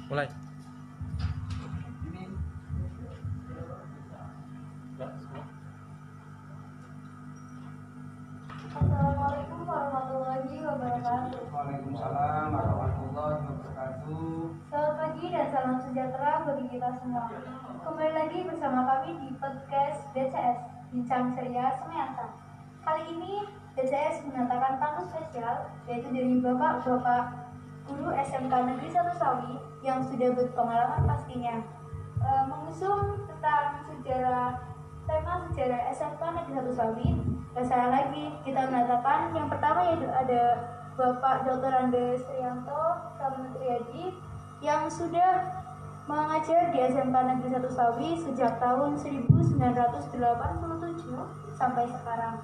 Mulai. Assalamualaikum warahmatullahi wabarakatuh. Waalaikumsalam warahmatullahi wabarakatuh. Selamat pagi dan salam sejahtera bagi kita semua. Kembali lagi bersama kami di podcast DCS Bincang Ceria Semeatan. Kali ini DCS mendatangkan tamu spesial, yaitu dari Bapak Guru SMK Negeri 1 Sawi yang sudah berpengalaman pastinya mengusung tentang tema sejarah SMK Negeri 1 Sawi. Dan saya lagi kita mendatangkan yang pertama yaitu ada Bapak Dr. Andes Trianto Samutriadi yang sudah mengajar di SMK Negeri 1 Sawi sejak tahun 1987 sampai sekarang.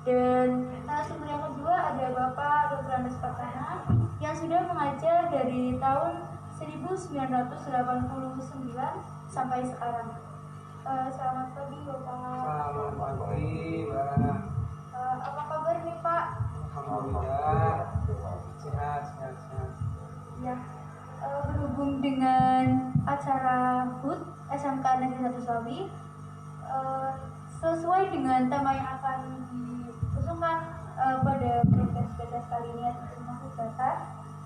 Dan narasumber yang kedua ada Bapak Dr. Andes Pratana yang sudah mengajar dari tahun 1989 sampai sekarang. Selamat pagi Bapak. Selamat pagi, Mbak. Apa kabar nih Pak? Alhamdulillah sehat. Ya, berhubung dengan acara HUT SMK Negeri 1 Sawi, sesuai dengan tema yang akan diusungkan pada podcast kali ini yaitu tentang sejarah.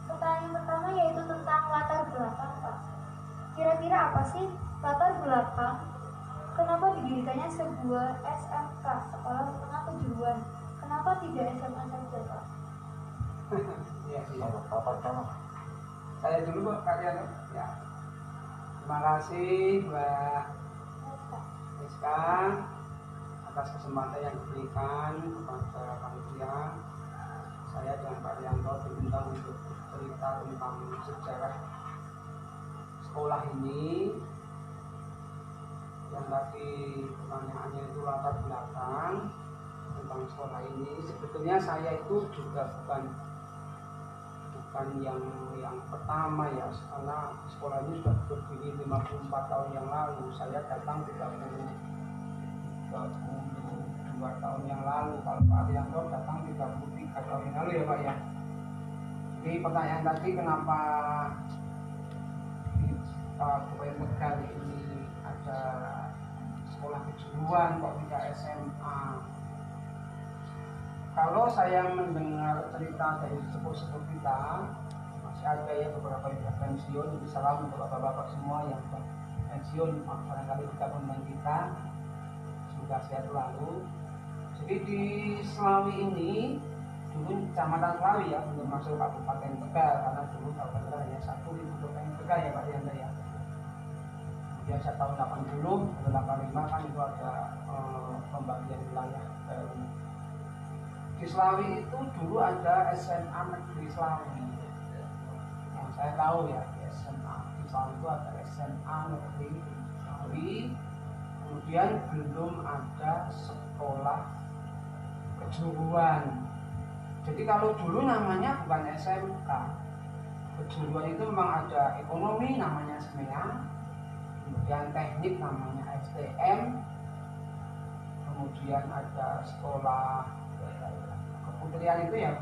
Pertanyaan pertama yaitu tentang latar belakang Pak. Kira-kira apa sih latar belakang? Kenapa didirikannya sebuah SMK, Sekolah Menengah Kejuruan? Kenapa tidak SMA saja Pak? Iya. Saya dulu Mbak, kalian ya. Terima kasih Mbak Rizka atas kesempatan yang diberikan kepada panitia. Saya dan Pak Rianto diundang untuk cerita tentang sejarah sekolah ini. Yang tadi pertanyaannya itu latar belakang tentang sekolah ini. Sebetulnya saya itu juga bukan yang pertama ya, karena sekolah ini sudah berdiri 54 tahun yang lalu. Saya datang 32 tahun yang lalu. Kalau Pak Arianto datang 33 tahun yang lalu ya Pak ya. Jadi pertanyaan tadi kenapa di Kabupaten Tegal ini ada sekolah kejuruan kok tidak SMA? Kalau saya mendengar cerita dari sepuh-sepuh kita, masih ada ya beberapa yang sudah pensiun. Jadi salam untuk bapak-bapak semua yang sudah pensiun, barangkali kita pemain kita, semoga sehat selalu. Jadi di Selawi ini dulu Kecamatan Selawi ya, belum masuk Kabupaten Tegal, karena dulu Kabupaten Tegal hanya satu di Kabupaten Tegal ya Pak Rianto ya. Kemudian tahun 80 atau 85 kan itu ada pembagian wilayah baru. Di Selawi itu dulu ada SMA Negeri Selawi. Yang saya tahu ya, di SMA di Selawi itu ada SMA Negeri Selawi. Kemudian belum ada sekolah kejuruan. Jadi kalau dulu namanya bukan SMK. Kejuruan itu memang ada ekonomi namanya SMEA, kemudian teknik namanya STM, kemudian ada sekolah keputerian itu ya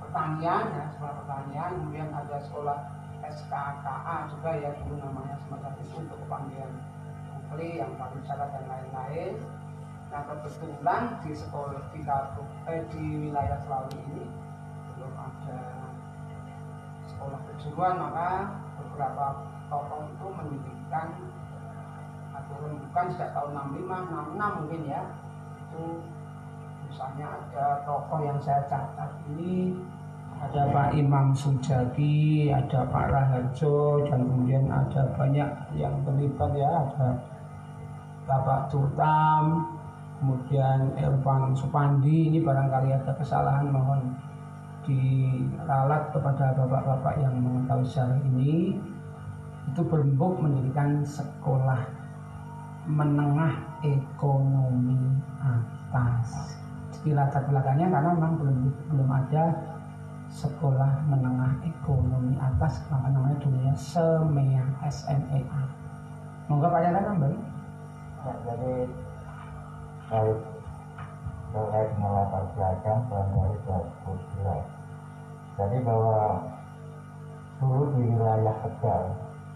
pertanian ya, sekolah pertanian, kemudian ada sekolah SKKA juga ya dulu namanya semacam itu untuk kepandaian putri yang pariwisata dan lain-lain. Nah kebetulan di sekolah di wilayah Selawi ini belum ada sekolah kejuruan, maka beberapa tokoh itu mendirikan atau bukan sejak tahun 65, 66 mungkin ya. Itu misalnya ada tokoh yang saya catat ini, ada Pak Imam Sujaki, ada Pak Raharjo, dan kemudian ada banyak yang terlibat ya, ada Bapak Tutam, kemudian Irfan Supandi. Ini barangkali ada kesalahan, mohon diralat kepada bapak-bapak yang mengetahui sejarah ini. Itu berembuk mendirikan sekolah menengah ekonomi atas. Di latar belakangnya karena memang belum ada sekolah menengah ekonomi atas, maka namanya dulunya SMEA, SMEA. Monggo Pak Yanda kembali. Jadi terkait dengan latar belakang tahun 2012. Jadi bahwa dulu di wilayah Tegal.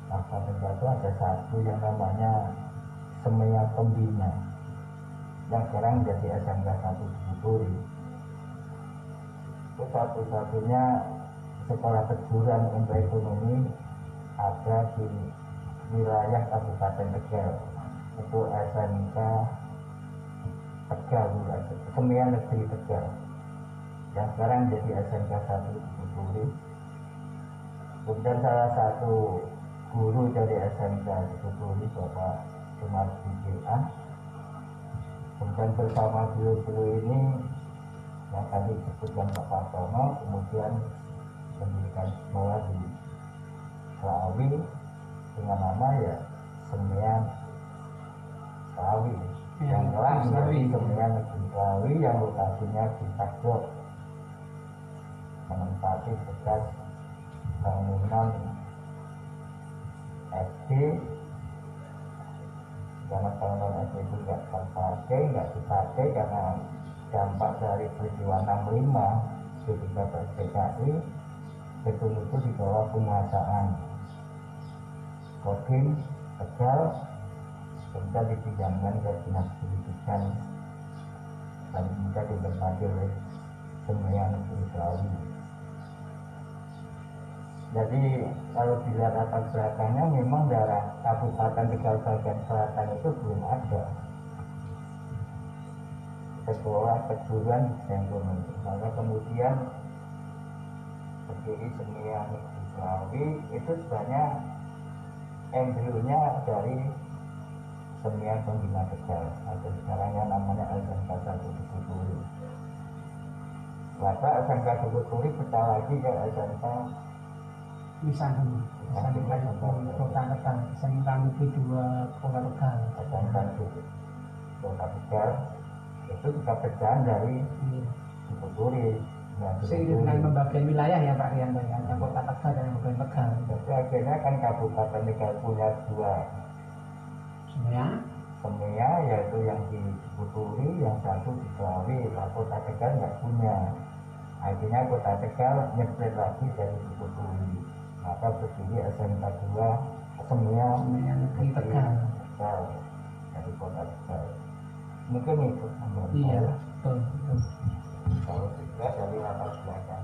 Nah, Tegal itu ada satu yang namanya Semia Pembina yang sekarang jadi SMK 1 Bukuri. Itu satu-satunya sekolah kejuruan untuk ekonomi ada di wilayah Kabupaten Tegal. Itu SMK Tegal, Semia Negeri Tegal, yang sekarang jadi SMK 1 Bukuri. Kemudian salah satu guru dari SMK Bukuri, Bapak Sumardi BA, kemudian bersama guru-guru ini yang tadi disebutkan Bapak Tono, kemudian mendirikan sekolah di Slawi dengan nama ya Semian Slawi, yang telah menjadi Semian Negeri Slawi yang lokasinya di Tagok, menempati bekas bangunan SD, karena bangunan SD itu nggak dipakai karena dampak dari peristiwa 65 ketika PKI. Gedung itu di bawah penguasaan Kodim Tegal, kemudian dipinjamkan ke Dinas Pendidikan dan kemudian ditempati oleh Semia Negeri Slawi. Jadi kalau dilihat latar belakangnya memang daerah Kabupaten Tegal bagian selatan itu belum ada sekolah kejuruan di ekonomi. Maka kemudian berdiri Semia Negeri Slawi itu sebenarnya embrionya dari Semia Pembina Tegal atau sekarangnya namanya SMK 1 Bukuri. Maka SMK Bukuri pecah lagi ke SMK Misalnya Kota Tegal, SMK Negeri 2 Kota Tegal. SMK Kota Tegal itu juga pecahan dari Bukuri. Seiring dengan pembagian wilayah ya Pak Rianto, yang Kota Tegal dan Kabupaten Tegal. Jadi akhirnya kan Kabupaten Tegal punya dua Semia, yaitu yang di Bukuri, yang satu di Slawi. Kota Tegal nggak punya. Akhirnya Kota Tegal nyepret lagi dari Bukuri. Maka berdiri SMK 2 Semia Negeri Tegal dari Kota Tegal. Mungkin itu. Iya, betul. Kalau juga dari latar belakang.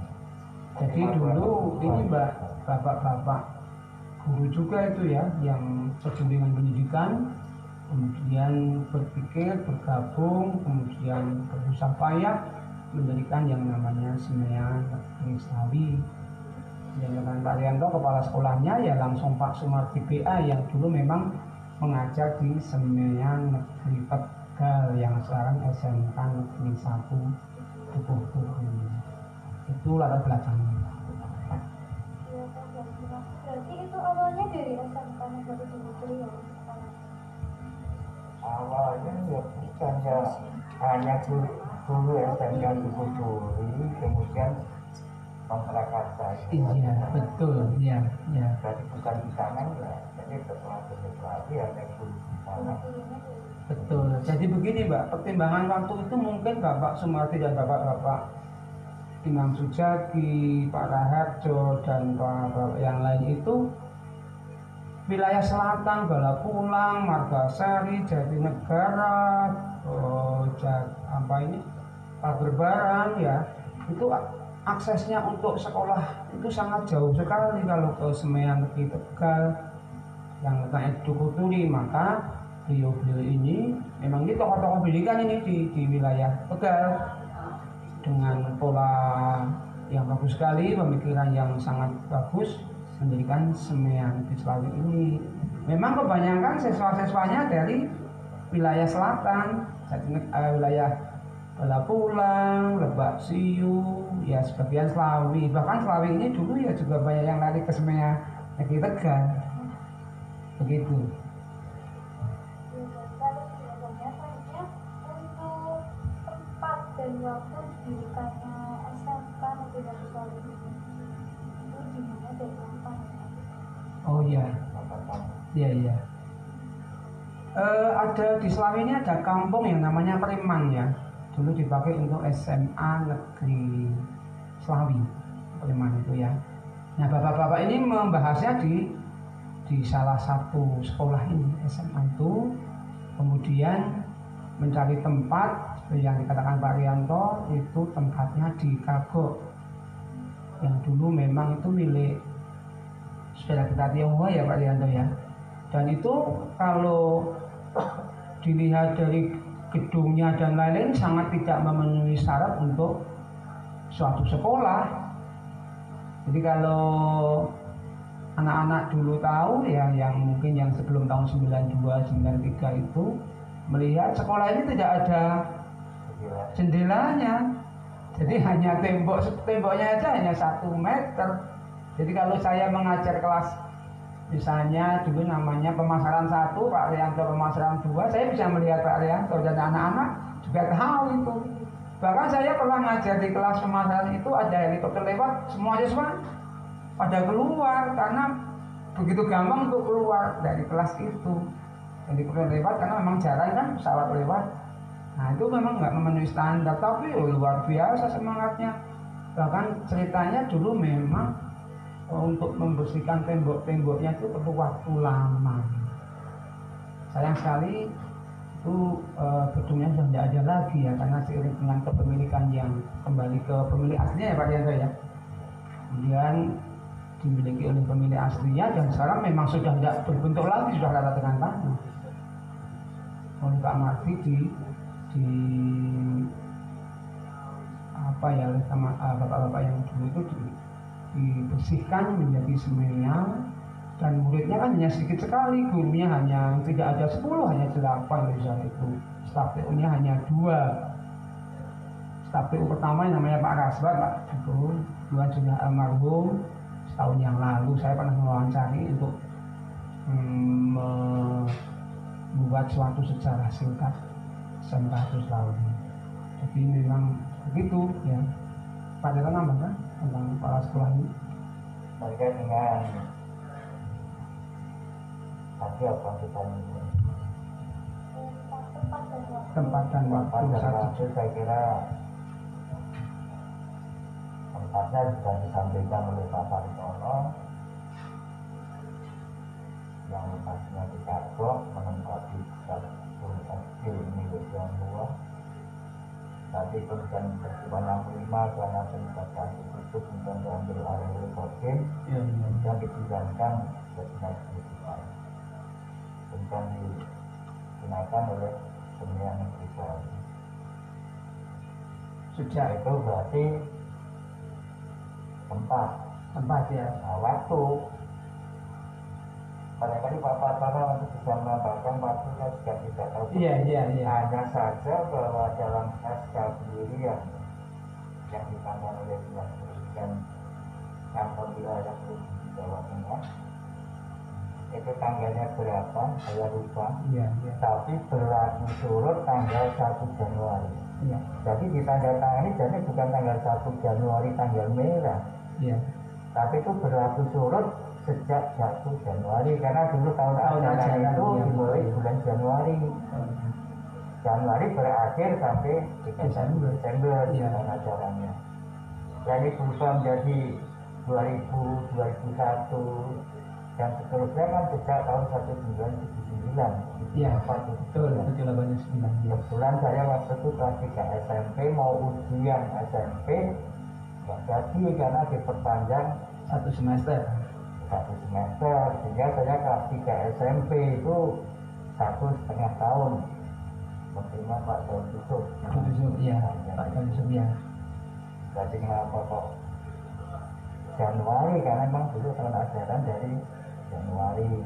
Jadi dulu ini bapak-bapak guru juga itu ya, yang terjun dengan pendidikan, kemudian berpikir, bergabung, kemudian berusaha payah mendirikan yang namanya Semia Negeri Slawi. Dan dengan Pak Rianto kepala sekolahnya ya langsung Pak Sumardi BA yang dulu memang mengajar di Semia Negeri Tegal yang sekarang SMK Negeri 1 Bukuri. Itu latar belakangnya. Berarti itu awalnya dari SMK Negeri Bukuri ya? Awalnya ya bukan ya, hanya dulu SMK Bukuri, kemudian pemprakarsaan. Iya, betul, iya. Jadi bukan di sana ya, jadi setelah lagi ada guru di sana. Betul. Jadi begini Mbak, pertimbangan waktu itu mungkin Bapak Sumardi dan Bapak-Bapak Imam Sujaki, Pak Raharjo dan Bapak yang lain itu wilayah selatan, Balapulang, Margasari, Jatinegara, Pagerbaran ya, itu aksesnya untuk sekolah itu sangat jauh sekali kalau ke Semia Negeri Tegal yang letaknya di Bukuri. Maka beliau ini memang ini tokoh-tokoh pendidikan ini di wilayah Tegal dengan pola yang bagus sekali, pemikiran yang sangat bagus mendirikan Semia Negeri Slawi ini. Memang kebanyakan siswa-siswanya dari wilayah selatan, wilayah Balapulang, Lebak Siu, ya sebagian Slawi. Bahkan Slawi ini dulu ya juga banyak yang lari ke Semia Negeri Tegal. Begitu. Untuk tempat dan waktu didirikannya SMK Negeri Slawi itu di mana dan kapan? Oh iya. Iya. Ada di Slawi ini ada kampung yang namanya Preman ya. Dulu dipakai untuk SMA Negeri Slawi, Preman itu ya. Nah, bapak-bapak ini membahasnya di salah satu sekolah ini SMA itu, kemudian mencari tempat yang dikatakan Pak Rianto itu tempatnya di Kagok yang dulu memang itu milik saudara kita Tionghoa ya Pak Rianto ya. Dan itu kalau dilihat dari gedungnya dan lain-lain sangat tidak memenuhi syarat untuk suatu sekolah. Jadi kalau anak-anak dulu tahu ya, yang mungkin yang sebelum tahun 92, 93 itu melihat sekolah ini tidak ada jendelanya. Jadi hanya temboknya aja hanya 1 meter. Jadi kalau saya mengajar kelas misalnya dulu namanya pemasaran 1, Pak Rianto pemasaran 2, saya bisa melihat Pak Rianto dan anak-anak juga tahu itu. Bahkan saya pernah ngajar di kelas pemasaran itu ada helikopter lewat, semua siswa pada keluar karena begitu gampang untuk keluar dari kelas itu. Helikopter lewat karena memang jarang kan pesawat lewat. Nah itu memang nggak memenuhi standar, tapi luar biasa semangatnya. Bahkan ceritanya dulu memang untuk membersihkan tembok-temboknya itu perlu waktu lama. Sayang sekali itu gedungnya sudah tidak ada lagi ya, karena seiring dengan kepemilikan yang kembali ke pemilik aslinya ya Pak Dianto ya. Kemudian dimiliki oleh pemilik aslinya dan sekarang memang sudah tidak berbentuk lagi, sudah rata dengan tanah. Oleh Pak Marti di apa ya oleh bapak-bapak yang dulu itu dibersihkan menjadi semeang, dan muridnya kan hanya sedikit sekali, gurunya hanya tidak ada 10, hanya 8 misalnya itu. Staf PU-nya hanya 2. Staf PU pertama yang namanya Pak Rasbat, Pak itu 2 sudah almarhum. Setahun yang lalu saya pernah mewawancari untuk membuat suatu sejarah singkat 900 tahun. Jadi memang begitu ya. Pak Deta nambahkan tentang kepala sekolah ini terkait dengan tadi apa kita ini tempat dan waktu saya kira tempatnya sudah disampaikan oleh Pak Paritono yang lokasinya di Kagok menempati satu SD milik Tionghoa. Nanti kemudian peristiwa 65 karena penyebabkan itu kemudian diambil alih oleh Kodim dan dipindahkan ke dinas pendidikan, kemudian digunakan oleh Pemilihan Negeri Bali. sejak Itu berarti tempat ya. Nah, waktu barangkali Pak Partono untuk bisa menambahkan waktunya juga tidak tahu. Iya. Hanya saja bahwa dalam SK sendiri yang ditangani oleh Dinas Pendidikan Kantor Wilayah Provinsi Jawa Tengah itu tanggalnya berapa saya lupa. Iya. Tapi berlaku surut tanggal 1 Januari. Iya. Jadi ditandatangani jadi bukan tanggal 1 Januari tanggal merah. Iya. Tapi itu berlaku surut sejak 1 Januari karena dulu tahun ajaran itu dimulai bulan Januari. Januari berakhir sampai Desember tahun ajarannya. Jadi berubah menjadi 2000, 2001 dan seterusnya kan sejak tahun 1979. Iya, betul. 1979. Kebetulan saya waktu itu kelas 3 SMP mau ujian SMP nggak jadi karena diperpanjang 1 semester. Sehingga saya kelas 3 SMP itu 1,5 tahun menerima Pak Daud Yusuf. Iya, Pak Daud Yusuf ya. Jadi kenapa kok Januari, karena memang dulu tahun ajaran dari Januari.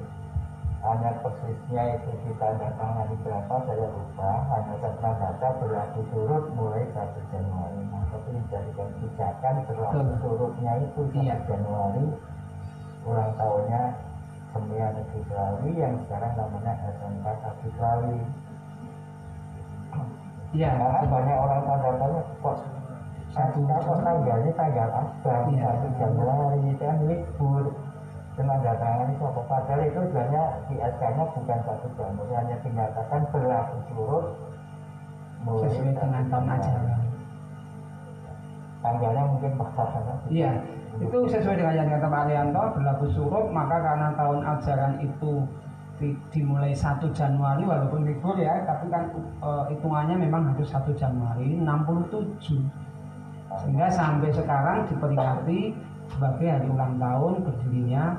Hanya persisnya itu ditandatangani berapa saya lupa, hanya saya pernah baca berlaku surut mulai 1 Januari. Nah, tapi dijadikan kebijakan berlaku surutnya itu 1 Januari, ulang tahunnya Pemilihan Negeri Bali yang sekarang namanya SMK 1 Bali. Iya. Karena banyak orang tanda-tanya kok tanggalnya tanggal apa? 1 Januari itu kan libur. Penandatangan itu apa? Padahal itu sebenarnya di SK-nya bukan 1 Januari, hanya dinyatakan berlaku surut mulai sesuai dengan tahun ajaran. Tanggalnya mungkin pas. Iya, Itu sesuai dengan yang kata Pak Arianto, berlaku surut, maka karena tahun ajaran itu dimulai 1 Januari walaupun libur ya, tapi kan hitungannya memang harus 1 Januari 67, sehingga sampai sekarang diperingati sebagai hari ulang tahun berdirinya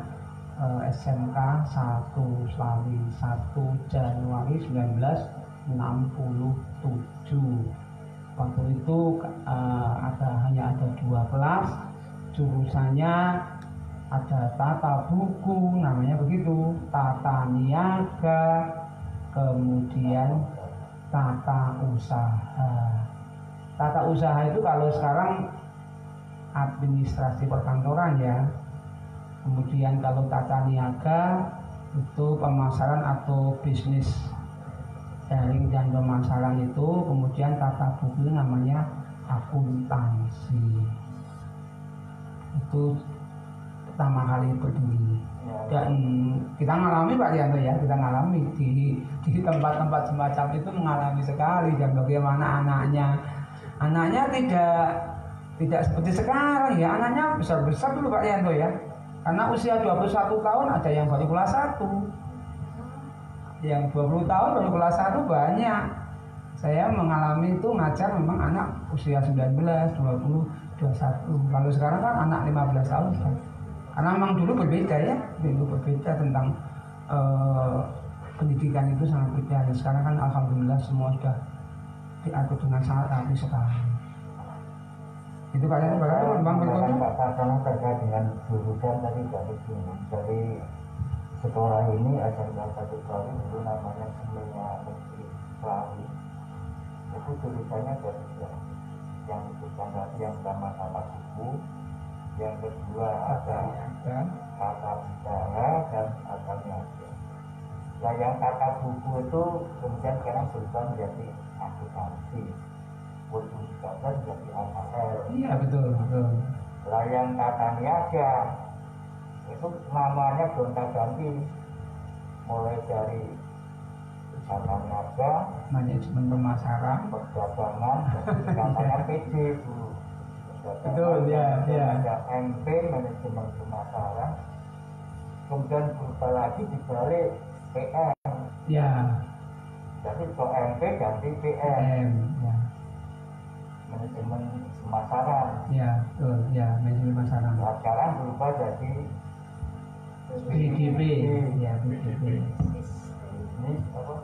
SMK 1 Slawi 1 Januari 1967. Waktu itu hanya ada 2 kelas, jurusannya ada tata buku, namanya begitu, tata niaga, kemudian tata usaha. Tata usaha itu kalau sekarang administrasi perkantoran ya. Kemudian kalau tata niaga itu pemasaran atau bisnis daring dan pemasaran itu. Kemudian tata buku itu namanya akuntansi. Itu pertama kali berdiri. Dan kita ngalami Pak Rianto ya, kita ngalami di tempat-tempat semacam itu, mengalami sekali. Dan bagaimana anaknya tidak seperti sekarang ya, anaknya besar-besar dulu Pak Rianto ya. Karena usia 21 tahun ada yang baru kelas 1, yang 20 tahun baru kelas 1 banyak. Saya mengalami itu ngajar memang anak usia 19, 20, 21. Kalau sekarang kan anak 15 tahun kan. Karena memang dulu berbeda ya, tentang pendidikan itu sangat beda. Dan sekarang kan alhamdulillah semua sudah diatur dengan sangat rapi sekali. Itu kalian Bang berikutnya Pak Kasana terkait dengan jurusan tadi dari sekolah ini SMK 1 Slawi dulu namanya Seminya Negeri Slawi. Itu jurusannya ada 3. Yang disebutkan tadi yang pertama tata buku, yang kedua ada tata bicara dan tata niaga. Nah yang tata buku itu kemudian sekarang berubah menjadi akuntansi. Walaupun juga jadi AKL. Iya betul. Lah yang tata niaga itu namanya gonta-ganti, mulai dari tata niaga, manajemen pemasaran, perdagangan, katanya PJ dulu. Betul ya. Ada MP manajemen pemasaran, kemudian berubah lagi dibalik PM. Ya. Jadi kalau MP ganti PM. Ya. Manajemen pemasaran. Ya, betul. Ya, manajemen pemasaran. Nah, sekarang berubah jadi BDP. Ya, BDP.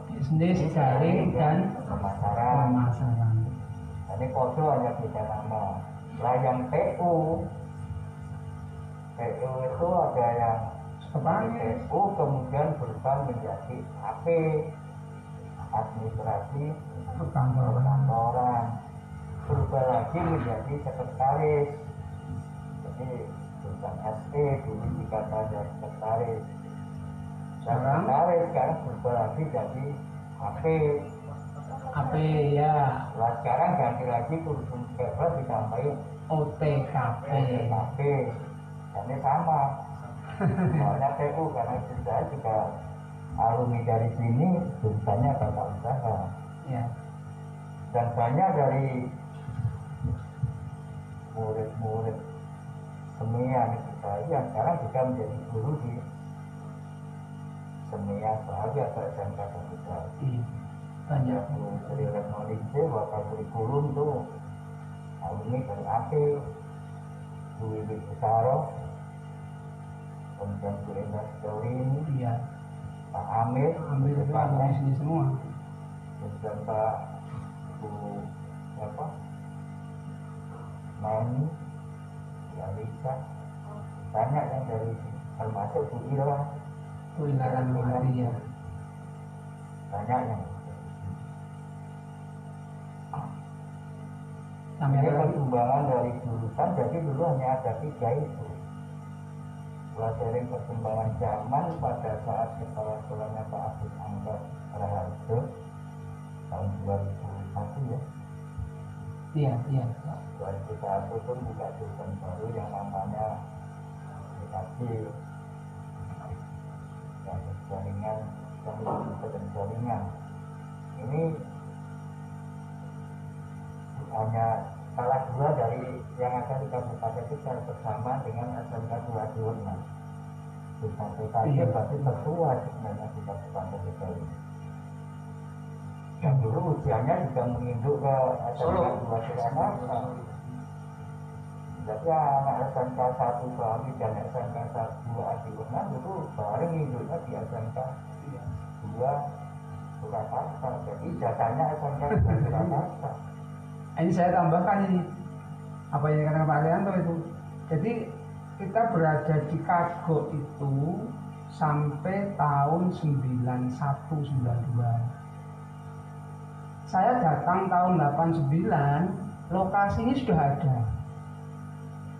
Bisnis jaring dan pemasaran. Ini kode hanya beda nama. Lah yang TU itu ada yang TU kemudian berubah menjadi AP, administrasi perkantoran. Berubah lagi menjadi sekretaris. Jadi bukan ST dulu dikata dari sekretaris. Sekretaris sekarang berubah lagi jadi AP ya. Nah sekarang ganti lagi kurikulum sekolah ditambahin OTKP. Dan ini sama. Soalnya TU karena saya juga alumni dari sini jurusannya tata usaha. Ya. Dan banyak dari murid-murid semian saya yang sekarang juga menjadi guru di semian Slawi atau SMK 1 Slawi. Banyak dari Retnolingce wakil kurikulum tuh alumni dari AP, Dwi Besaro, kemudian Bu Enda Storini, Pak Amir itu alumni sini semua. Kemudian Pak Bu Nani, Alisa, banyak yang dari termasuk Bu Ira Ramadi ya. Banyak yang Ini perkembangan dari jurusan, jadi dulu hanya ada 3 itu. Setelah dari perkembangan zaman pada saat kepala sekolahnya Pak Agus Angga Raharjo tahun 2001 ya. Iya. 2001 pun buka jurusan baru yang namanya aplikasi dan jaringan dan jaringan. Ini hanya salah 2 dari yang ada di kabupaten itu secara bersama dengan SMK 2 Adiwarna. Bukan PKB berarti tertua sebenarnya di kabupaten itu. Yang dulu usianya juga menginduk ke SMK 2 Adiwarna. Jadi anak SMK 1 Bali dan SMK 2 Adiwarna dulu bareng induknya di SMK 2 Surakarta. Jadi jasanya SMK 2 Surakarta. Ini saya tambahkan ini apa yang dikatakan Pak Arianto itu. Jadi kita berada di Kago itu sampai tahun 91-92. Saya datang tahun 89, lokasi ini sudah ada,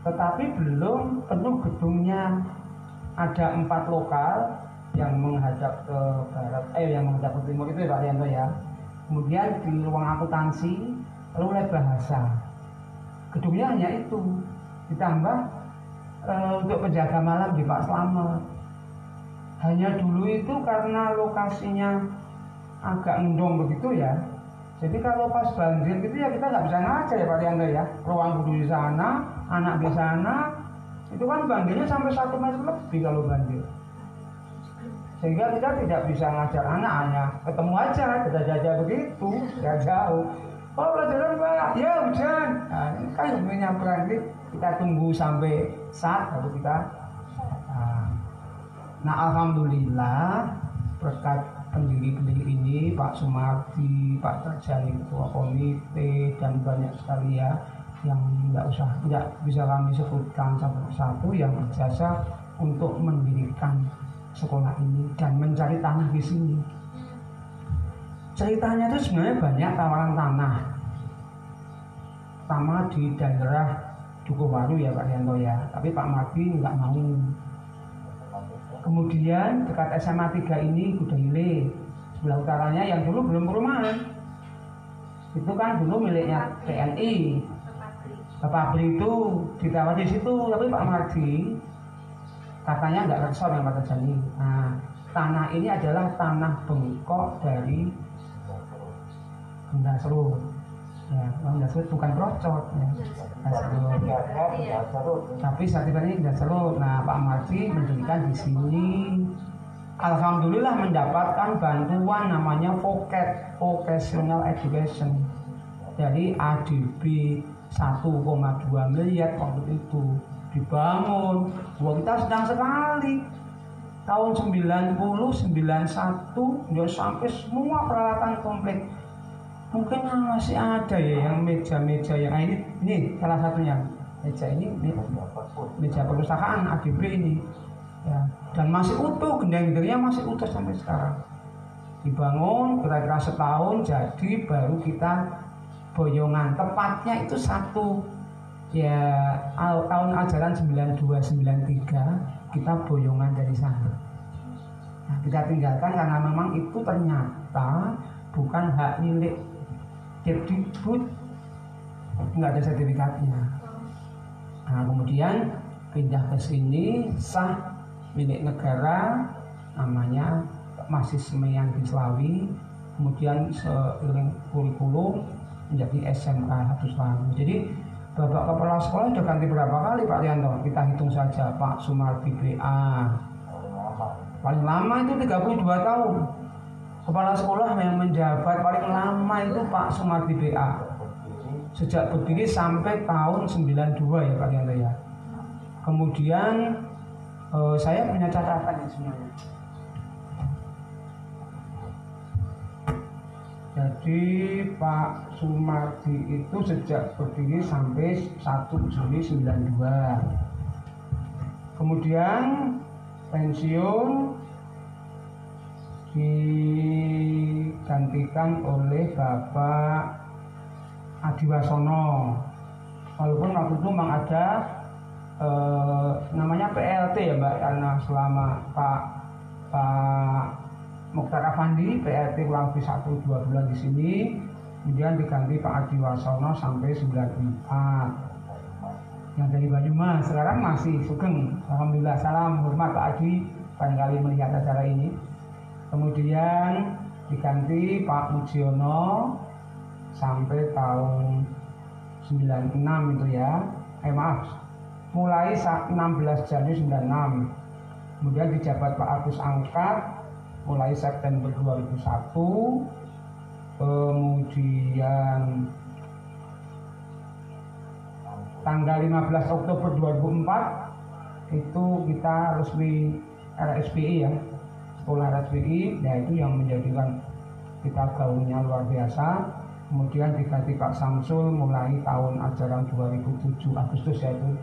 tetapi belum penuh gedungnya. Ada 4 lokal yang menghadap ke barat, yang menghadap ke timur itu ya Pak Arianto ya. Kemudian di ruang akuntansi, lalu oleh bahasa. Gedungnya hanya itu, ditambah untuk penjaga malam di Pak Slamet. Hanya dulu itu karena lokasinya agak ngendong begitu ya. Jadi kalau pas banjir gitu ya kita nggak bisa ngajar ya Pak Arianto ya. Ruang guru di sana, anak di sana, itu kan banjirnya sampai 1 meter lebih kalau banjir. Sehingga kita tidak bisa ngajar anak, hanya ketemu aja, jaga begitu, gak jauh. Oh pelajaran Pak, ya hujan. Nah, ini kan menyampaikan ini kita tunggu sampai saat lalu kita. Nah alhamdulillah berkat pendiri-pendiri ini Pak Sumardi, Pak Terjani Ketua Komite dan banyak sekali ya yang tidak bisa kami sebutkan satu persatu yang berjasa untuk mendirikan sekolah ini dan mencari tanah di sini. Ceritanya itu sebenarnya banyak tawaran tanah, pertama di daerah Dukuhwaru ya Pak Arianto ya, tapi Pak Mardi nggak mau. Kemudian dekat SMA 3 ini Kudaile, sebelah utaranya yang dulu belum perumahan, itu kan dulu miliknya TNI. Pabrik itu ditawar di situ, tapi Pak Mardi katanya nggak resor yang Pak Terjani. Nah, tanah ini adalah tanah bengkok dari Bendasrut. Ya, Bendasrut bukan Procot ya. Tapi sertifikatnya Bendasrut. Nah, Pak Mardi mendirikan di sini. Alhamdulillah mendapatkan bantuan namanya VOCED, Vocational Education, dari ADB 1,2 miliar waktu itu dibangun. Wah, kita sedang sekali. Tahun 90, 91 ya sampai semua peralatan komplit. Mungkin masih ada ya yang meja-meja yang ini salah satunya. Meja ini meja perpustakaan ADB ini. Ya, dan masih utuh, gendeng-gendengnya masih utuh sampai sekarang. Dibangun kira-kira setahun jadi baru kita boyongan. Tepatnya itu tahun ajaran 92-93 kita boyongan dari sana. Nah, kita tinggalkan karena memang itu ternyata bukan hak milik Kemdikbud, nggak ada sertifikatnya. Nah, kemudian pindah ke sini sah milik negara, namanya masih Semeyan Kislawi, kemudian seiring kurikulum menjadi SMK 1 Slawi. Jadi Bapak Kepala Sekolah sudah ganti berapa kali Pak Rianto? Kita hitung saja. Pak Sumardi BA paling lama itu 32 tahun. Kepala sekolah yang menjabat paling lama itu Pak Sumardi BA. Sejak berdiri sampai tahun 92 ya Pak Rianto ya. Kemudian saya punya catatan ya sebenarnya. Jadi Pak Sumardi itu sejak berdiri sampai 1 Juli 92. Kemudian pensiun digantikan oleh Bapak Adiwasono. Walaupun waktu itu memang ada namanya PLT ya Mbak, karena selama Pak Mokhtar Effendi PLT kurang lebih 1-2 bulan di sini, kemudian diganti Pak Adiwasono sampai 94. Yang dari Banyumas sekarang masih Sugeng. Alhamdulillah, salam hormat Pak Adi, barangkali melihat acara ini. Kemudian diganti Pak Mujiono sampai tahun 96 itu ya. Maaf, mulai 16 Januari 96. Kemudian dijabat Pak Agus angkat mulai September 2001. Kemudian tanggal 15 Oktober 2004 itu kita resmi RSPI ya, sekolah RSPI, yaitu yang menjadikan kita gaungnya luar biasa. Kemudian diganti Pak Samsul mulai tahun ajaran 2007 Agustus, yaitu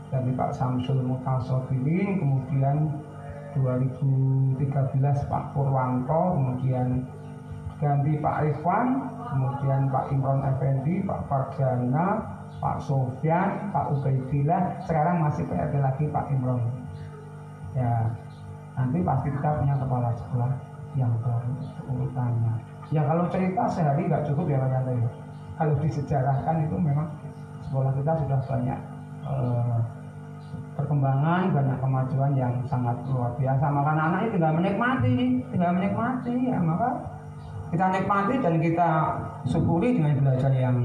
dari Pak Samsul Mutasofirin. Kemudian 2013 Pak Purwanto, kemudian ganti Pak Irfan, kemudian Pak Imron Effendi, Pak Farjana, Pak Sofyan, Pak Ubaidillah, sekarang masih PRT lagi Pak Imron. Ya, nanti pasti kita punya kepala sekolah yang baru urutannya. Ya kalau cerita sehari nggak cukup ya Pak Yanto ya. Kalau disejarahkan itu memang sekolah kita sudah banyak perkembangan, banyak kemajuan yang sangat luar biasa. Maka anak-anak ini tinggal menikmati ya, maka kita nikmati dan kita syukuri dengan belajar yang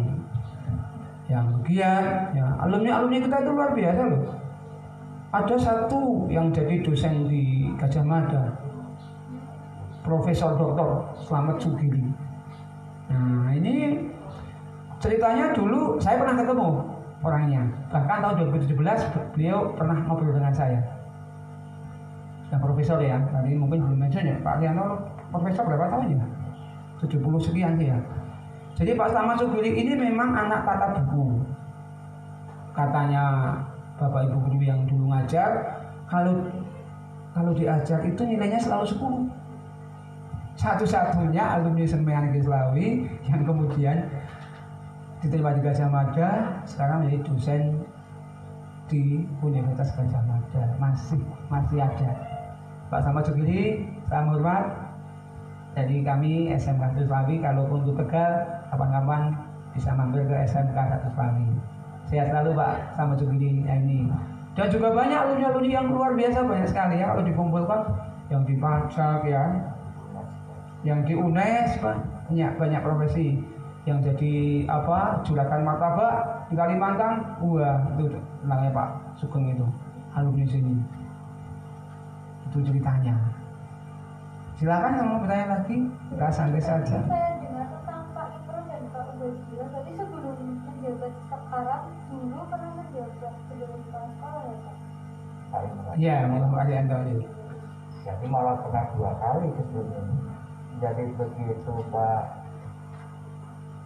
giat ya. Alumni kita itu luar biasa loh. Ada satu yang jadi dosen di Gajah Mada, Profesor Dr. Slamet Sugiri. Nah ini ceritanya dulu saya pernah ketemu orangnya. Bahkan tahun 2017 beliau pernah ngobrol dengan saya. Yang profesor ya, tadi mungkin belum mention ya, Pak Liano profesor berapa tahun ya? 70 sekian sih ya. Jadi Pak Slamet Sugiri ini memang anak tata buku. Katanya Bapak Ibu guru yang dulu ngajar, kalau diajar itu nilainya selalu 10. Satu-satunya alumni Semean Gislawi yang kemudian diterima di Gajah Mada, sekarang menjadi dosen di Universitas Gajah Mada. Masih ada. Pak Slamet Sugiri, salam hormat. Jadi kami SMK Gislawi kalau untuk Tegal, kapan-kapan bisa mampir ke SMK Gislawi. Sehat selalu Pak Slamet Sugiri ini. Dan juga banyak alumni-alumni yang luar biasa, banyak sekali ya kalau dikumpulkan, yang di Pajak ya, yang di UNES banyak profesi, yang jadi juragan martabak di Kalimantan, itu namanya Pak Sugeng itu alumni sini. Itu ceritanya. Silakan kalau mau bertanya lagi, kita santai saja. Saya dengar tentang Pak Imron dan Pak Ubaidillah. Tadi sebelum menjabat sekarang dulu pernah menjabat sebelum sekolah ya Pak? Iya, malah Pak Arianto. Jadi malah pernah 2 kali sebelumnya. Jadi begitu Pak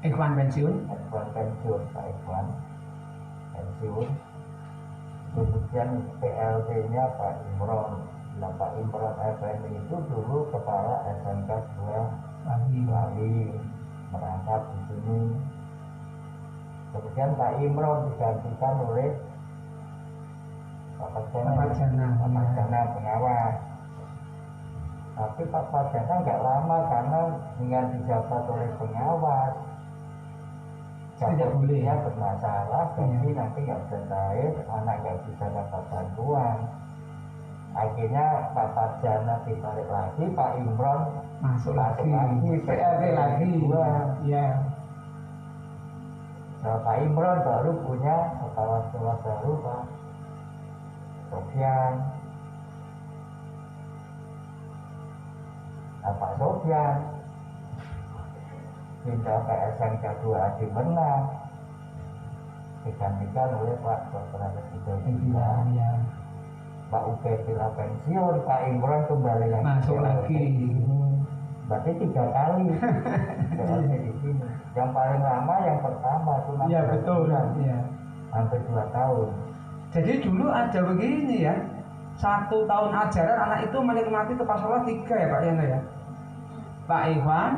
Ikhwan pensiun. Pak Ikhwan pensiun. Kemudian PLT-nya Pak Imron. Nah, Pak Imron Effendi itu dulu kepala SMK 2 Bali, merangkap di sini. Kemudian Pak Imron digantikan oleh Pak Farjana pengawas. Tapi Pak Farjana nggak lama karena dengan dijabat oleh pengawas, jabatan bermasalah, jadi nanti nggak bisa cair, anak nggak bisa dapat bantuan. Akhirnya Pak Farjana ditarik lagi, Pak Imron masuk lagi PRT lagi. Ya. Nah, Pak Imron baru punya kepala sekolah baru Pak Sofyan. Nah, Pak Sofyan pindah ke SMK 2 Adi Menang, digantikan oleh Pak Dr. Presiden. Pak Ubaidillah pensiun, Pak Imron kembali lagi masuk lagi. Berarti 3 kali di sini. Yang paling lama yang pertama itu. Iya betul. Ya. Hampir 2 tahun. Jadi dulu ada begini ya, 1 tahun ajaran anak itu menikmati kepala sekolah 3 ya Pak Yana ya. Pak Ikhwan,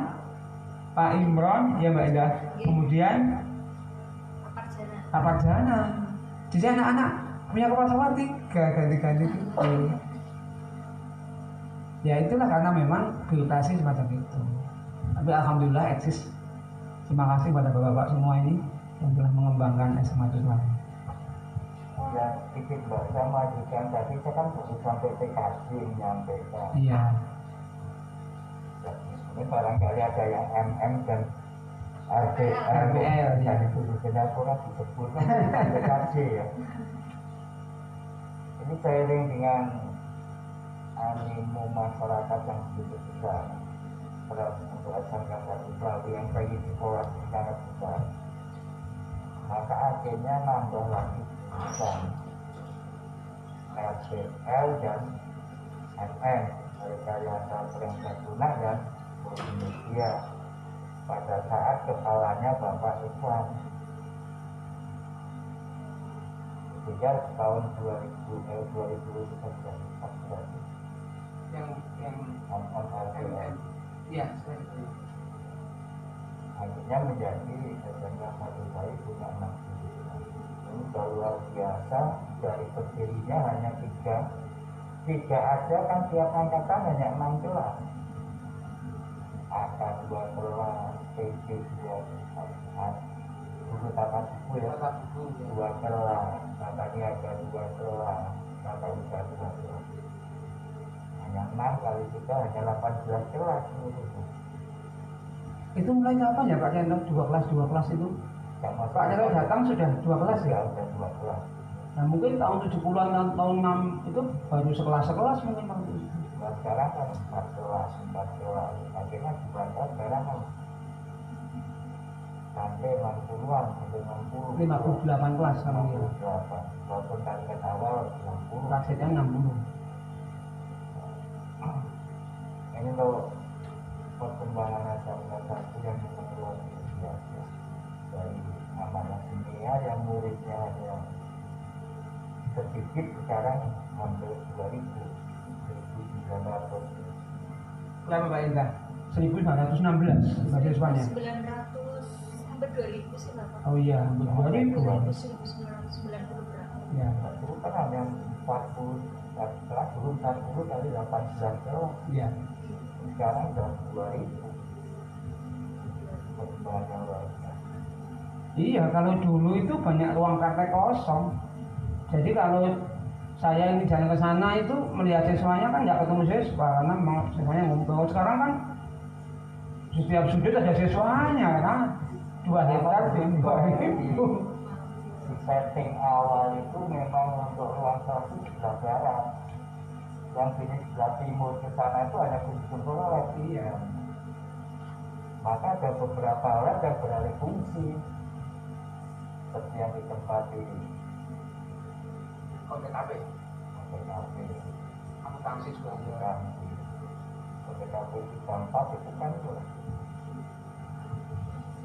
Pak Imron, ya Mbak Indah. Kemudian Pak Farjana. Jadi anak-anak punya kepala sekolah 3 ganti-ganti gitu. Ya itulah karena memang birokrasi semacam itu. Tapi alhamdulillah eksis. Terima kasih pada bapak-bapak semua ini yang telah mengembangkan SMA Gislawi. Ya sedikit Mbak, saya majukan tadi saya kan baru sampai TKJ menyampaikan. Iya. Ini barangkali ada yang MM dan RBL yang itu di Singapura disebut PKC ya. Ini seiring dengan animo masyarakat yang begitu besar terhadap untuk SMK 1 Bali yang bagi sekolah sangat besar, maka akhirnya nambah lagi jurusan RBL dan MN Rekayasa Perangkat Lunak dan Multimedia pada saat kepalanya Bapak Ikhwan. Sejak tahun 2014 yang RBL iya akhirnya menjadi SMK 1 Bali punya 6 jurusan. Ini luar biasa, dari berdirinya hanya 3 aja kan tiap angkatan hanya 6 kelas. AK 2 kelas, PJ 2 kelas, guru tata buku ya 2 kelas, tata niaga 2 kelas, tata usaha 2 kelas. Hanya 6 kali 3 hanya 18 kelas. itu mulai kapan ya Pak Cendok 2 kelas itu? Pak Cendok datang sudah 2 kelas ya? Sudah 2 kelas. Nah mungkin tahun 70-an tahun 6 itu baru sekelas mungkin Pak. Nah, sekarang kan 4 kelas, akhirnya dibantah sekarang kan sampai 60-an, sampai 60 58 kelas sekarang ya. 58, walaupun target awal 60. Targetnya 60. Ini loh perkembangan SMK 1 yang memang luar biasa. Dari amanah dunia yang muridnya hanya sedikit, sekarang hampir 1900. Berapa Pak Indra? 1916 mahasiswanya. 900 hampir 2000 sih Bapak. Oh iya, hampir 2000. 1990 berapa? Ya. Dulu kan hanya 40 kelas, dulu 40 kali 18 kelas. Iya. Sekarang sudah 2000. Perkembangan yang luar biasa. Iya, kalau dulu itu banyak ruang praktek kosong. Jadi kalau saya ini jalan ke sana itu melihat siswanya kan nggak ketemu siswa karena memang siswanya ngumpul. Sekarang kan setiap sudut ada siswanya kan, 2 hektar di 2000. Setting awal itu memang untuk ruang kelas sebelah barat, yang sini sebelah timur ke sana itu hanya khusus lab. Iya. Maka ada beberapa lab yang beralih fungsi, seperti yang ditempati OTKP. OTKP, Akuntansi juga ada. OTKP 34 itu kan tuh,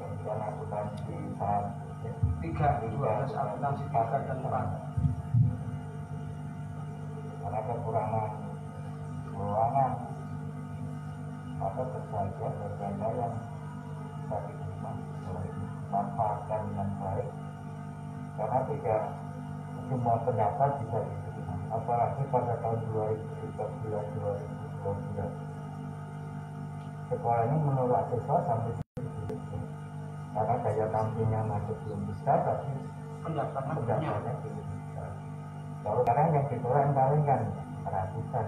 kemudian akuntansi 3, 12 akuntansi 3 dan 4. Karena kekurangan ruangan, maka bersaja berganda yang bisa diterima, dimanfaatkan dengan baik, karena tidak semua pendapat bisa diterima, apalagi pada tahun 2013-2012 sekolah ini menolak siswa sampai karena daya tampilnya masih belum bisa, tapi pendapatnya belum bisa. Kalau sekarang yang ditolak yang paling kan 100-an,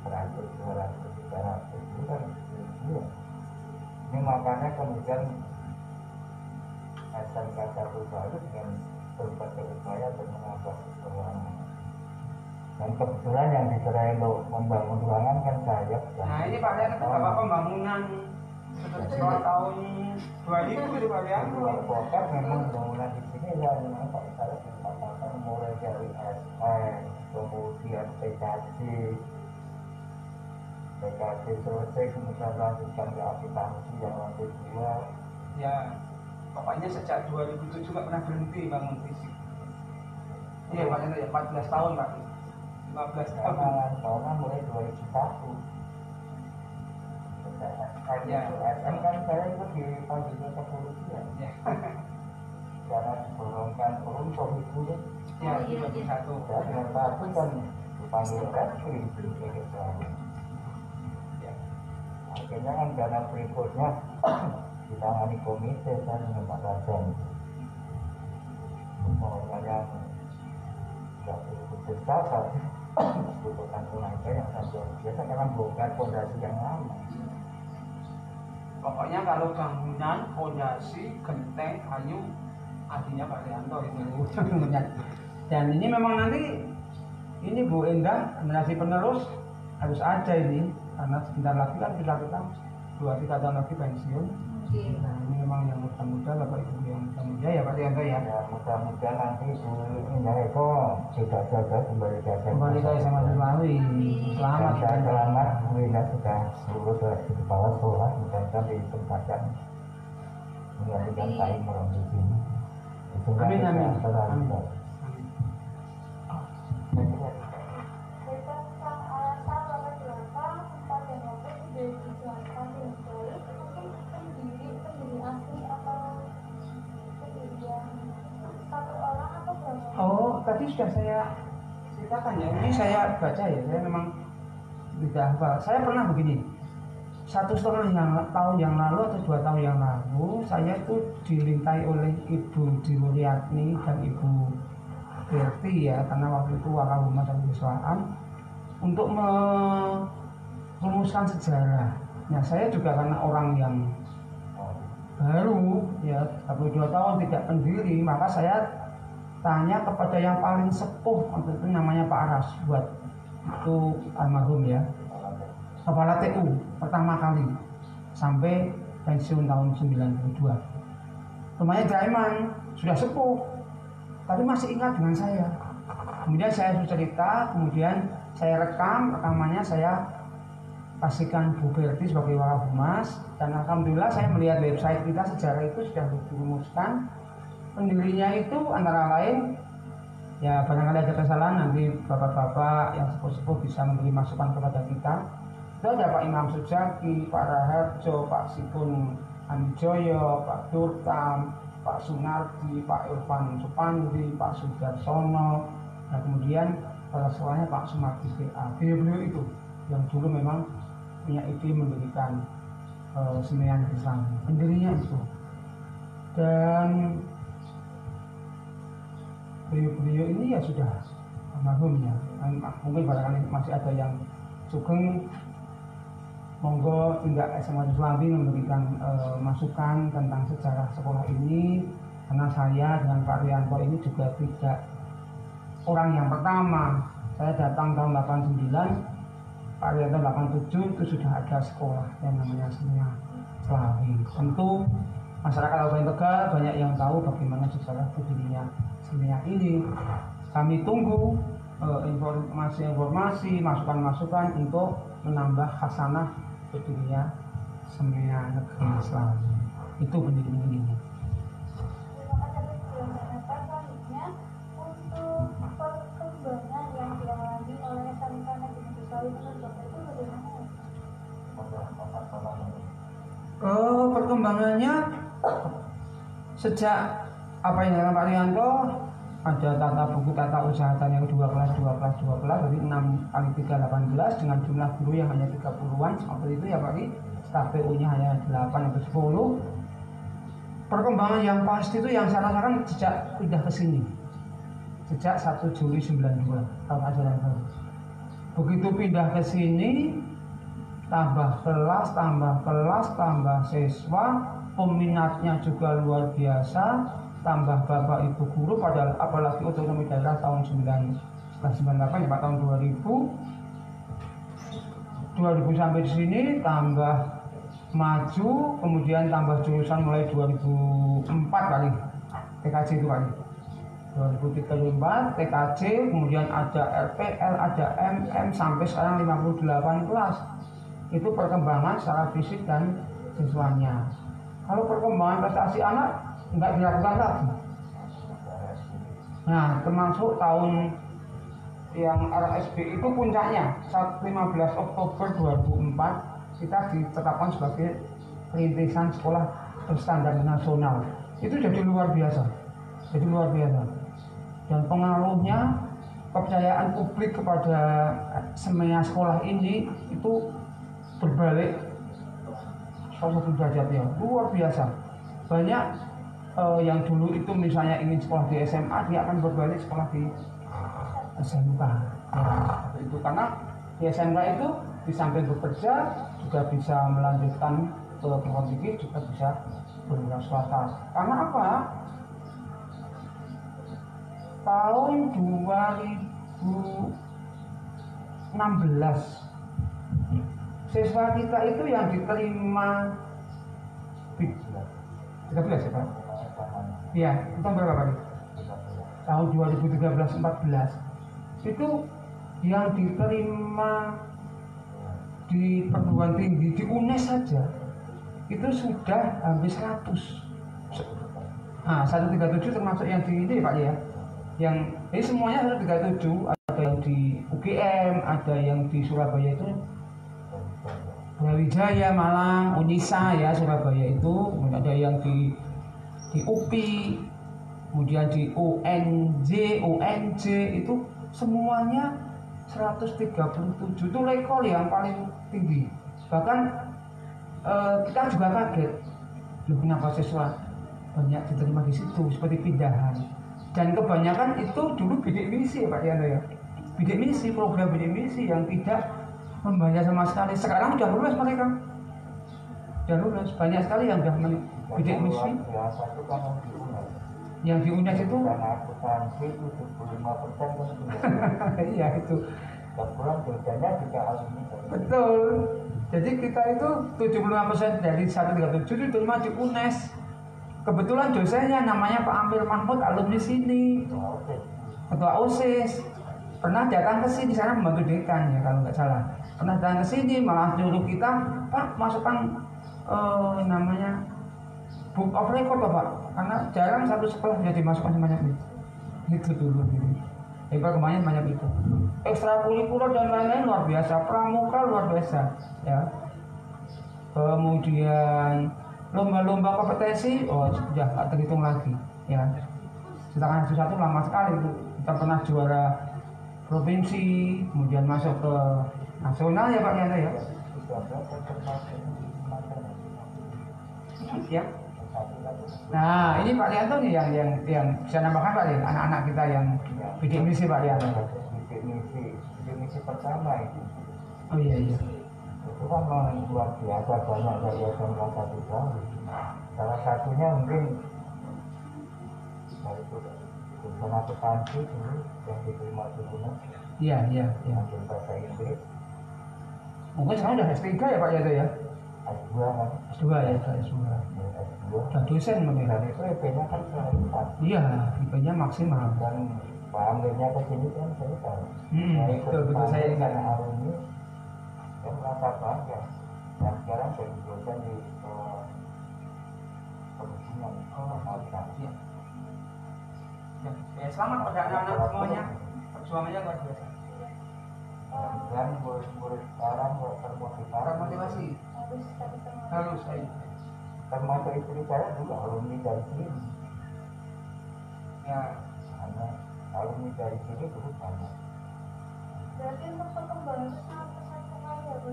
100, 200, 300 itu kan iya. Ini makanya kemudian SMK 1 Bali dengan berbagai upaya untuk menambah ruangan. Dan kebetulan yang dicerai untuk membangun ruangan kan saya. Nah ini Pak Lian itu Bapak pembangunan setelah tahun 2000 itu Pak Lian. Advokat memang bangunan di sini ya memang Pak saya katakan mulai dari SM, kemudian PKC selesai, kemudian lanjutkan ke akuntansi yang lantai 2. Ya, pokoknya sejak 2007 nggak pernah berhenti bangun fisik. Iya Pak Lian ya 14 tahun Pak. 15 tahun. Tahun mulai 2001. Ya. SM kan saya itu dipanggilnya kepolisian. Ya. Karena dibolongkan untung itu ya. Ya, 21. Ya, dengan satu kan dipanggil reskrim begitu. Ya. Akhirnya kan dana berikutnya ditangani komite kan dengan Pak Rajan. Pokoknya yang nggak begitu besar tapi butuhkan tenaga yang sangat biasa karena bongkar fondasi yang lama. Pokoknya kalau bangunan, fondasi, genteng, kayu, artinya Pak Rianto itu. Dan ini memang nanti ini Bu Endah generasi penerus harus ada ini karena sebentar lagi kan kita 2-3 tahun lagi pensiun. Nah ini memang yang muda-muda Bapak Ibu yang muda-muda ya Pak Rianto ya. Ya mudah-mudahan nanti Bu Indah Eko tidak jaga kembali ke SMA Siswawi. Selamat ya. Selamat Bu Indah sudah lulus dari kepala sekolah mudah-mudahan ditempatkan menggantikan Pak Imron di sini. Amin amin. Amin. Tentang alasan latar belakang tempat dan waktu sudah dijelaskan dengan baik. Mungkin pendiri asli atau pendirian satu orang atau berapa? Oh, tadi sudah saya ceritakan ya. Ini saya baca ya. Saya memang tidak hafal. Saya pernah begini. 1,5 tahun yang lalu atau 2 tahun yang lalu, saya itu dilintai oleh Ibu Diwuryatni dan Ibu Berti ya, karena waktu itu Wakahumas dan Siswaan untuk merumuskan sejarah. Nah, saya juga karena orang yang baru ya 32 tahun tidak pendiri, maka saya tanya kepada yang paling sepuh waktu itu namanya Pak Aras buat itu almarhum ya, kepala TU pertama kali sampai pensiun tahun 92. Rumahnya Jaiman sudah sepuh tapi masih ingat dengan saya. Kemudian saya cerita, kemudian saya rekamannya saya pastikan Bu Berti sebagai Wakahumas, dan alhamdulillah saya melihat website kita sejarah itu sudah dirumuskan. Pendirinya itu antara lain ya, barangkali ada kesalahan nanti bapak-bapak yang sepuh-sepuh bisa memberi masukan kepada kita. Itu ada Pak Imam Sujaki, Pak Raharjo, Pak Sipun Amijoyo, Pak Durtam, Pak Sunardi, Pak Irfan Supandi, Pak Sudarsono, dan kemudian pada sekolahnya Pak Sumardi PA. Beliau itu yang dulu memang punya ide mendirikan Semeyan Islam, pendirinya itu. Dan beliau ini ya sudah almarhum ya. Mungkin barangkali masih ada yang sugeng, monggo tindak SMA Siswawi memberikan masukan tentang sejarah sekolah ini, karena saya dengan Pak Rianto ini juga tidak orang yang pertama. Saya datang tahun 89, Pak Rianto 87 itu sudah ada sekolah yang namanya SMA Siswawi. Tentu masyarakat Kabupaten Tegal banyak yang tahu bagaimana sejarah berdirinya SMA ini. Kami tunggu informasi-informasi, masukan-masukan untuk menambah khasanah berdirinya SMA Negeri Islam. Itu pendiri-pendirinya. Terima kasih atas selanjutnya untuk perkembangan yang dialami oleh SMK Negeri Siswawi Pondok itu bagaimana? Perkembangannya sejak apa yang dilakukan Pak Rianto, ada tata buku tata usaha yang 2 kelas, jadi 6 kali 3 18 dengan jumlah guru yang hanya 30-an seperti itu ya Pak Ri. Staf PU-nya hanya 8 atau 10. Perkembangan yang pasti itu yang saya rasakan sejak pindah ke sini. Sejak 1 Juli 92 tahun ajaran baru. Begitu pindah ke sini, tambah kelas, tambah siswa, peminatnya juga luar biasa, tambah bapak ibu guru, padahal apalagi otonomi daerah tahun 1998 ya Pak, tahun 2000 sampai di sini tambah maju, kemudian tambah jurusan mulai 2004 kali TKJ itu kali 2003-2004 TKJ, kemudian ada RPL, ada MM, sampai sekarang 58 kelas. Itu perkembangan secara fisik dan siswanya. Kalau perkembangan prestasi anak nggak dilakukan lagi. Nah, termasuk tahun yang RSB itu puncaknya 15 Oktober 2004 kita ditetapkan sebagai rintisan sekolah berstandar nasional. Itu jadi luar biasa, dan pengaruhnya kepercayaan publik kepada semua sekolah ini itu berbalik 180 derajat ya, luar biasa. Banyak yang dulu itu misalnya ingin sekolah di SMA, dia akan berbalik sekolah di SMK ya, itu karena di SMK itu di samping bekerja juga bisa melanjutkan perguruan tinggi juga bisa berwira swasta. Karena apa? Tahun 2016 siswa kita itu yang diterima 13 ya Pak? Iya, itu tahun berapa Pak? Tahun 2013-14 itu yang diterima di perguruan tinggi di UNES saja itu sudah hampir 100. Nah, 137 termasuk yang di ini Pak ya. Yang ini semuanya 137, ada yang di UGM, ada yang di Surabaya itu Brawijaya, Malang, Unisa ya Surabaya itu, kemudian ada yang di UPI, kemudian di UNJ, UNJ itu semuanya 137 itu lekol yang paling tinggi. Bahkan kita juga kaget, loh kenapa siswa banyak diterima di situ seperti pindahan. Dan kebanyakan itu dulu bidik misi ya Pak Dianto ya, bidik misi, program bidik misi yang tidak membayar sama sekali. Sekarang sudah lulus mereka, sudah lulus banyak sekali yang sudah bidik misi. Yang di UNES itu akuntansi 75% kan iya itu. pulang kerjanya juga alumni. Betul. Jadi kita itu 75% dari 137 itu diterima di UNES. Kebetulan dosennya namanya Pak Amir Mahmud, alumni sini. Ketua OSIS. Pernah datang ke sini, sana membantu dekan ya kalau nggak salah. Pernah datang ke sini malah nyuruh kita, Pak masukkan namanya book of record Pak, karena jarang satu sekolah jadi dimasukkan sebanyak itu dulu gitu. Perkembangannya banyak itu. Ekstrakurikuler dan lain-lain luar biasa, pramuka luar biasa ya. Kemudian lomba-lomba kompetensi, oh sudah nggak terhitung lagi ya. Sedangkan satu lama sekali itu, kita pernah juara provinsi, kemudian masuk ke nasional ya Pak Yana ya. Ya. Nah ini Pak Lianto nih yang bisa nambahkan Pak Lianto, anak-anak kita yang bidik misi Pak Lianto. Bidik misi pertama itu. Oh iya. Itu kan luar biasa banyak dari SMK 1 tahun. Salah satunya mungkin dari jurusan akuntansi dulu yang diterima di UNES. Iya. Ambil bahasa Inggris. Mungkin sekarang udah S3 ya Pak Lianto ya? S2 kan? S2 ya, S2. Udah dosen mungkin. Dan itu IP-nya kan selalu 4. Iya, IP-nya maksimal. Dan Pak Amirnya ke sini kan saya tahu. Betul saya ingat. Karena alumni saya merasa bangga. Dan sekarang saya dosen di perhubungan. Iya. Ya, selamat pada anak-anak semuanya. Perjuangannya luar biasa. Dan murid-murid sekarang termotivasi. Harus saya. Termasuk istri saya juga alumni dari sini. Ya. Karena alumni dari sini cukup banyak. Berarti untuk perkembangan sangat sekali ya Bu.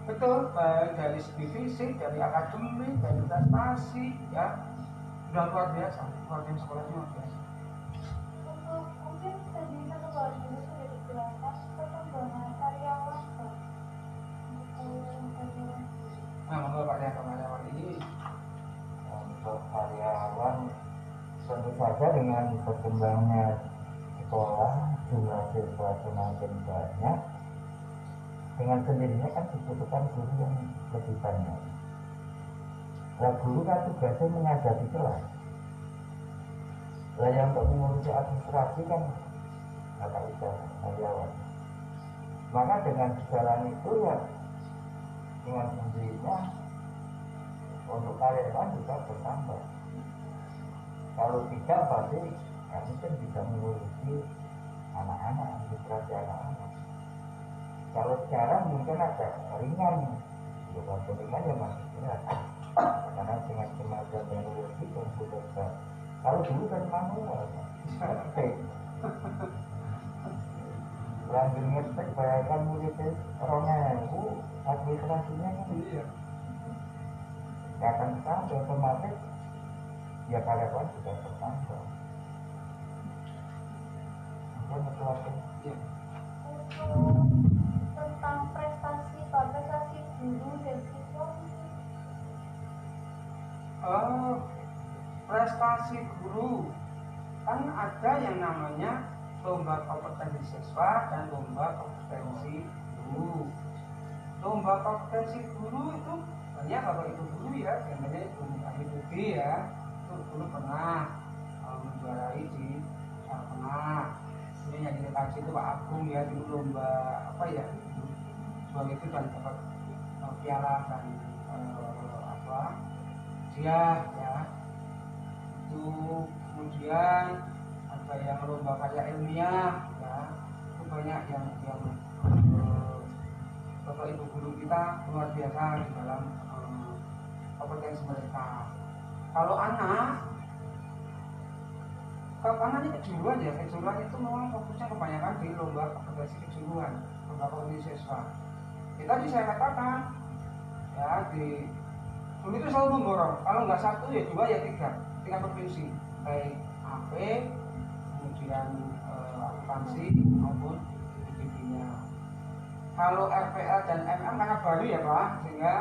Betul, baik dari segi fisik, dari akademik, dari prestasi, ya sudah luar biasa sekolahnya luar biasa. Untuk mungkin bisa kembali dulu sudah dijelaskan perkembangan karyawan Pak. Nah, monggo Pak karyawan ini. Untuk karyawan tentu saja dengan berkembangnya sekolah, jumlah siswa semakin banyak, dengan sendirinya kan dibutuhkan guru yang lebih banyak. Nah, guru kan tugasnya mengajar di kelas. Nah, yang untuk mengurusi administrasi kan nggak usah karyawan. Maka dengan jalan itu ya dengan sendirinya untuk karyawan juga bertambah. Kalau tidak pasti kami kan bisa mengurusi anak-anak, administrasi anak-anak. Kalau sekarang mungkin agak ringan, bukan ringan ya masih berat. Karena dengan kemajuan teknologi komputer kan. Kalau dulu kan manual, yang ngetek bayangkan muridnya orangnya itu administrasinya kan iya. Ya akan sampai otomatis ya karyawan juga bertambah. Mungkin itu aja. Tentang prestasi Pak, prestasi guru dan siswa prestasi guru. Kan ada yang namanya lomba kompetensi siswa dan lomba kompetensi guru. Lomba kompetensi guru itu banyak Bapak Ibu guru ya, contohnya Ibu Budi ya, itu dulu pernah menjuarai di Jawa Tengah. Ini yang kita kaji itu Pak Agung ya, dulu lomba apa ya, jual itu dan dapat piala dan dia ya itu. Kemudian ada yang lomba karya ilmiah ya, itu banyak yang Bapak Ibu guru kita luar biasa di dalam kompetensi mereka. Kalau anak ini kejuruan ya, kejuruan itu memang fokusnya kebanyakan di lomba kompetensi kejuruan, lomba kompetensi siswa. Kita tadi saya katakan ya, di dulu itu selalu memborong, kalau nggak satu ya dua ya tiga, tingkat provinsi, baik AP, kemudian akuntansi maupun IPB-nya. Kalau RPL dan MM karena baru ya Pak, sehingga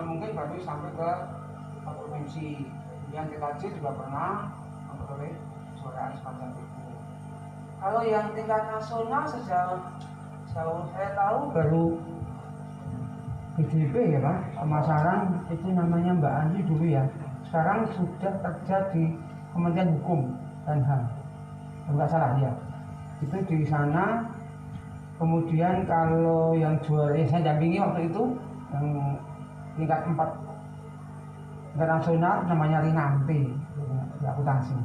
mungkin baru sampai ke provinsi. Yang TKJ juga pernah memperoleh kejuaraan sepanjang itu. Kalau yang tingkat nasional sejauh saya tahu baru PDB ya Pak, pemasaran itu namanya Mbak Andi dulu ya. Sekarang sudah kerja di Kementerian Hukum dan HAM, kalau nggak salah ya. Itu di sana. Kemudian kalau yang juara saya dampingi waktu itu yang tingkat 4 tingkat nasional namanya Rinanti di akuntansi.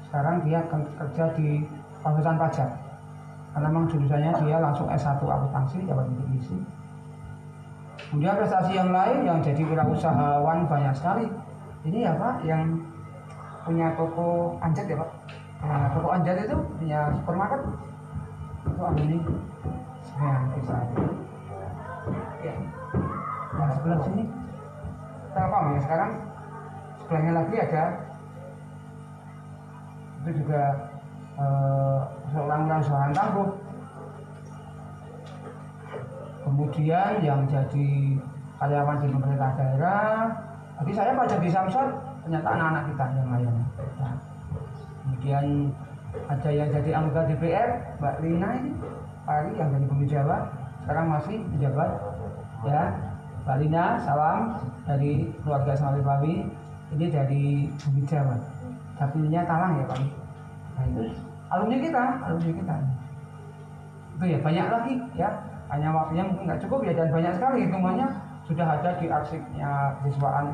Sekarang dia kerja di konsultan pajak karena memang jurusannya dia langsung S1 akuntansi, dapat divisi. Kemudian prestasi yang lain yang jadi wirausahawan banyak sekali. Ini ya Pak, yang punya toko anjat ya Pak. Nah, toko anjat itu punya supermarket. Itu ini yang bisa. Ya. Nah, sebelah sini Telkom ya, sekarang sebelahnya lagi ada itu juga seorang wirausahawan tangguh. Kemudian yang jadi karyawan di pemerintah daerah. Jadi saya pajak di Samsat, ternyata anak-anak kita yang lain. Nah, kemudian ada yang jadi anggota DPR, Mbak Lina ini, Pari yang dari Bumi Jawa, sekarang masih menjabat. Ya, Mbak Lina, salam dari keluarga Samali Pawi. Ini dari Bumi Jawa. Dapilnya Talang ya Pak. Nah itu alumni kita. Itu ya banyak lagi ya. Hanya waktunya mungkin nggak cukup ya, dan banyak sekali hitungannya sudah ada di arsipnya siswaan.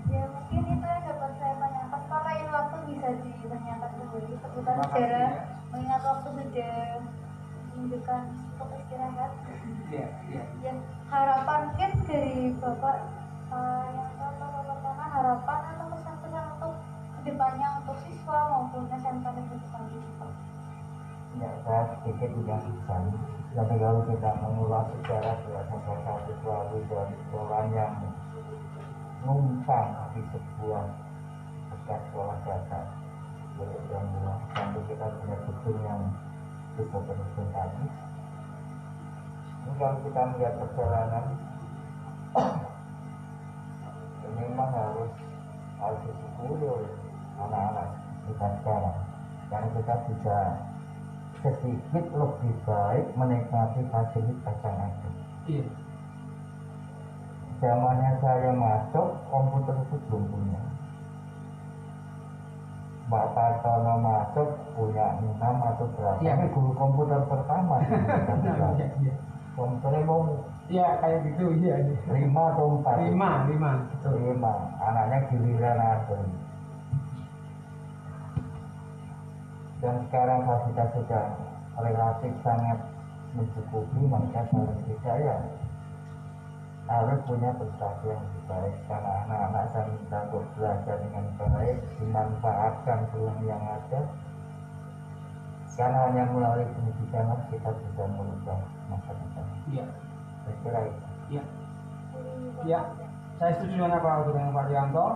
Ya mungkin itu yang dapat saya tanyakan. Kalau ini waktu bisa ditanyakan kembali seputar sejarah, mengingat waktu sudah menunjukkan untuk istirahat. Iya. Ya harapan mungkin dari Bapak yang Bapak harapan atau pesan-pesan untuk kedepannya untuk siswa maupun SMK Negeri Semanggi. Ya, saya sedikit menjelaskan. Tapi kalau kita mengulas sejarah berdasarkan siswa dan sekolah yang numpang di sebuah bekas sekolah dasar, yang sampai kita punya gedung yang cukup berprestasi. Ini kalau kita melihat perjalanan, ini memang harus disyukuri oleh anak-anak kita sekarang, karena kita bisa sedikit lebih baik menikmati fasilitas yang ada. Iya. Zamannya saya masuk, komputer itu belum punya. Mbak Tartono masuk punya 6 atau berapa? Iya. Ini guru komputer pertama. Iya. Komputernya mau Kayak gitu, iya. 5 atau 4? 5, betul. 5. Anaknya giliran ada. Dan sekarang fasilitas sudah relatif sangat mencukupi, maka harus kita ya harus punya prestasi yang lebih baik, karena anak-anak saya minta untuk belajar dengan baik, dimanfaatkan peluang yang ada, karena hanya melalui pendidikan kita bisa merubah masa depan. Iya. Saya kira itu. Iya. Saya setuju dengan Pak Rianto.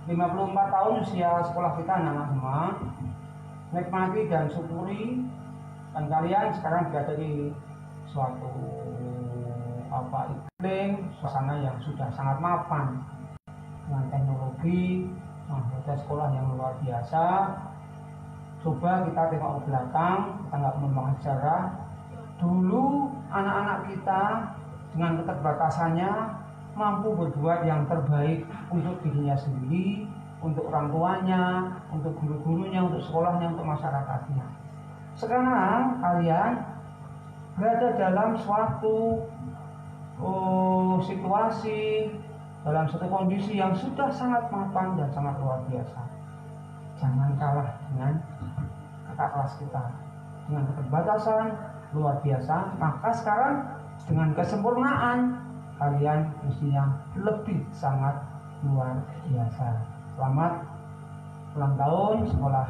54 tahun usia sekolah kita anak-anak semua. Nikmati dan syukuri, dan kalian sekarang berada di suatu iklim suasana yang sudah sangat mapan. dengan teknologi, ada sekolah yang luar biasa. Coba kita tengok ke belakang, kita nggak mengembangkan sejarah. Dulu anak-anak kita dengan keterbatasannya mampu berbuat yang terbaik untuk dirinya sendiri, untuk orang tuanya, untuk guru-gurunya, untuk sekolahnya, untuk masyarakatnya. Sekarang kalian berada dalam suatu situasi, dalam satu kondisi yang sudah sangat mapan dan sangat luar biasa. Jangan kalah dengan kakak kelas kita dengan keterbatasan luar biasa. Maka sekarang dengan kesempurnaan kalian mestinya lebih sangat luar biasa. Selamat ulang tahun sekolah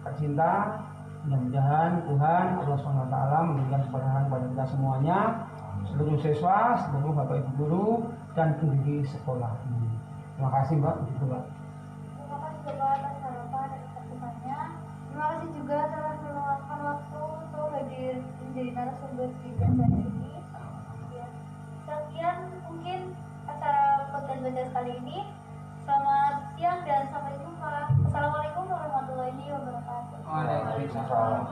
tercinta. Mudah-mudahan Tuhan Allah SWT memberikan keberkahan kepada kita semuanya, seluruh siswa, seluruh bapak ibu guru dan pendiri sekolah ini. Terima kasih Mbak. Begitu Mbak. Terima kasih Bapak atas harapan dan kesaksiannya. Terima kasih juga telah meluangkan waktu untuk hadir menjadi narasumber di BCS ini. Ya. Sekian mungkin acara podcast BCS kali ini. Selamat siang dan sampai jumpa. Assalamualaikum warahmatullahi wabarakatuh. Waalaikumsalam.